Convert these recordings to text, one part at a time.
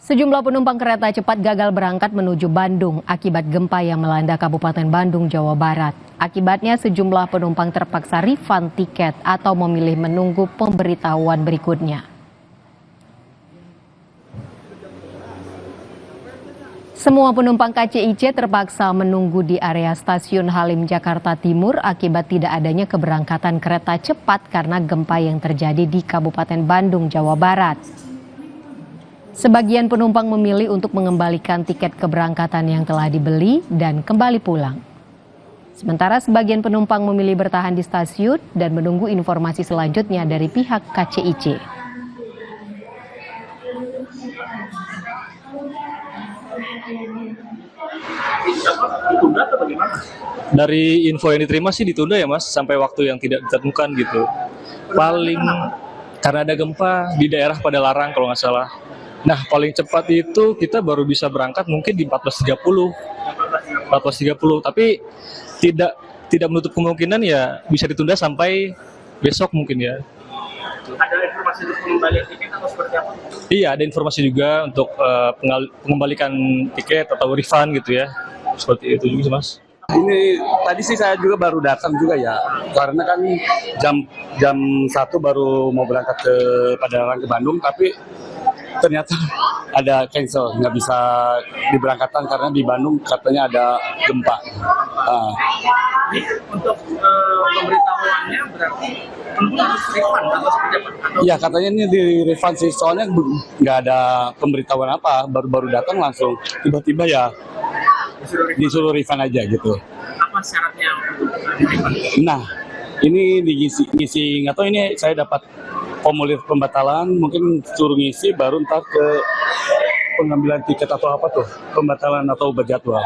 Sejumlah penumpang kereta cepat gagal berangkat menuju Bandung akibat gempa yang melanda Kabupaten Bandung, Jawa Barat. Akibatnya sejumlah penumpang terpaksa refund tiket atau memilih menunggu pemberitahuan berikutnya. Semua penumpang KCIC terpaksa menunggu di area stasiun Halim Jakarta Timur akibat tidak adanya keberangkatan kereta cepat karena gempa yang terjadi di Kabupaten Bandung, Jawa Barat. Sebagian penumpang memilih untuk mengembalikan tiket keberangkatan yang telah dibeli dan kembali pulang. Sementara sebagian penumpang memilih bertahan di stasiun dan menunggu informasi selanjutnya dari pihak KCIC. Ditunda atau bagaimana? Dari info yang diterima sih ditunda ya Mas, sampai waktu yang tidak ditentukan gitu. Paling karena ada gempa di daerah pada larang kalau nggak salah. Nah paling cepat itu kita baru bisa berangkat mungkin di 14.30, tapi tidak menutup kemungkinan ya bisa ditunda sampai besok mungkin ya. Ada informasi untuk pengembalian tiket atau seperti apa? Iya, ada informasi juga untuk pengembalikan tiket atau refund gitu ya. Seperti itu juga Mas. Ini tadi sih saya juga baru datang juga ya, karena kan jam 1 baru mau berangkat ke Padalarang ke Bandung, tapi ternyata ada cancel, nggak bisa diberangkatkan karena di Bandung katanya ada gempa. Untuk pemberitahuannya berarti harus refund atau seperti apa? Iya katanya ini di refund sih, soalnya nggak ada pemberitahuan apa, baru datang langsung tiba-tiba ya disuruh refund aja gitu. Apa syaratnya untuk refund? Nah ini ngisi nggak tahu, ini saya dapat formulir pembatalan, mungkin suruh ngisi baru ntar ke pengambilan tiket atau apa tuh, pembatalan atau berjadwal.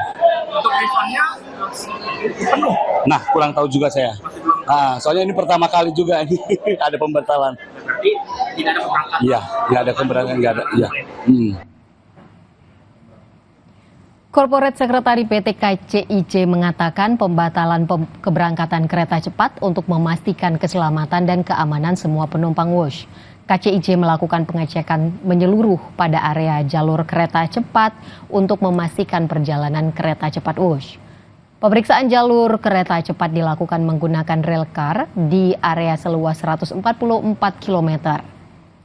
Untuk refundnya penuh? Nah kurang tahu juga saya. Soalnya ini pertama kali juga nih ada pembatalan. Berarti tidak ada keberangkatan? Iya, nggak ada keberangkatan, nggak ada. Iya. Korporat Sekretari PT KCIC mengatakan pembatalan keberangkatan kereta cepat untuk memastikan keselamatan dan keamanan semua penumpang Wush. KCIC melakukan pengecekan menyeluruh pada area jalur kereta cepat untuk memastikan perjalanan kereta cepat Wush. Pemeriksaan jalur kereta cepat dilakukan menggunakan railcar di area seluas 144 km.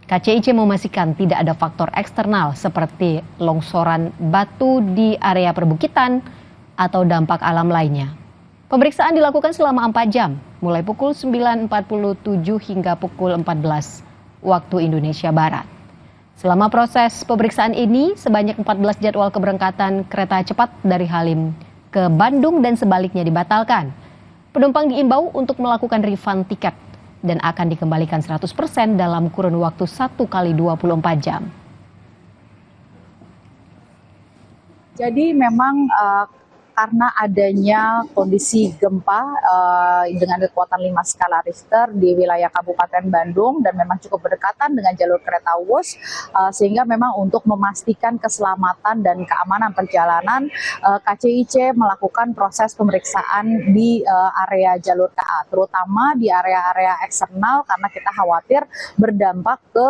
KCIC memastikan tidak ada faktor eksternal seperti longsoran batu di area perbukitan atau dampak alam lainnya. Pemeriksaan dilakukan selama 4 jam, mulai pukul 9.47 hingga pukul 14 waktu Indonesia Barat. Selama proses pemeriksaan ini, sebanyak 14 jadwal keberangkatan kereta cepat dari Halim ke Bandung dan sebaliknya dibatalkan. Penumpang diimbau untuk melakukan refund tiket dan akan dikembalikan 100% dalam kurun waktu 1 kali 24 jam. Jadi memang karena adanya kondisi gempa dengan kekuatan 5 skala Richter di wilayah Kabupaten Bandung dan memang cukup berdekatan dengan jalur kereta Wush, sehingga memang untuk memastikan keselamatan dan keamanan perjalanan, KCIC melakukan proses pemeriksaan di area jalur KA, terutama di area-area eksternal karena kita khawatir berdampak ke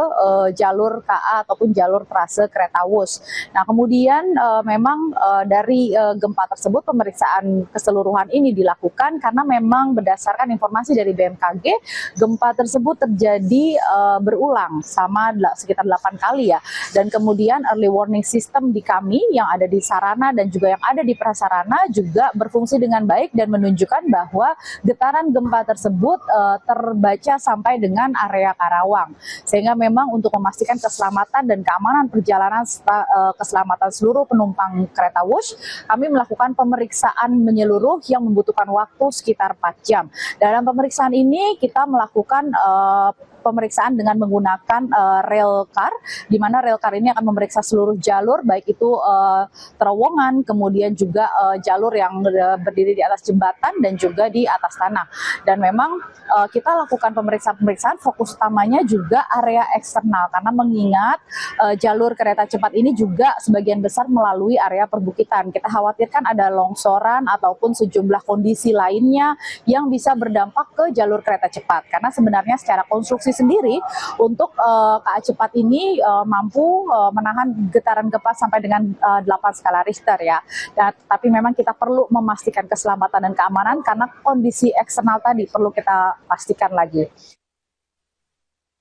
jalur KA ataupun jalur trase kereta Wush. Nah kemudian memang dari gempa tersebut pemeriksaan keseluruhan ini dilakukan karena memang berdasarkan informasi dari BMKG, gempa tersebut terjadi berulang sama sekitar 8 kali ya. Dan kemudian early warning system di kami yang ada di sarana dan juga yang ada di prasarana juga berfungsi dengan baik dan menunjukkan bahwa getaran gempa tersebut terbaca sampai dengan area Karawang. Sehingga memang untuk memastikan keselamatan dan keamanan perjalanan keselamatan seluruh penumpang kereta Wush, kami melakukan pemeriksaan menyeluruh yang membutuhkan waktu sekitar 4 jam. Dalam pemeriksaan ini kita melakukan pemeriksaan dengan menggunakan rail car, di mana rail car ini akan memeriksa seluruh jalur, baik itu terowongan, kemudian juga jalur yang berdiri di atas jembatan dan juga di atas tanah. Dan memang kita lakukan pemeriksaan-pemeriksaan, fokus utamanya juga area eksternal, karena mengingat jalur kereta cepat ini juga sebagian besar melalui area perbukitan. Kita khawatirkan ada longsoran ataupun sejumlah kondisi lainnya yang bisa berdampak ke jalur kereta cepat, karena sebenarnya secara konstruksi sendiri untuk KA cepat ini mampu menahan getaran gempa sampai dengan 8 skala Richter ya. Tapi memang kita perlu memastikan keselamatan dan keamanan karena kondisi eksternal tadi perlu kita pastikan lagi.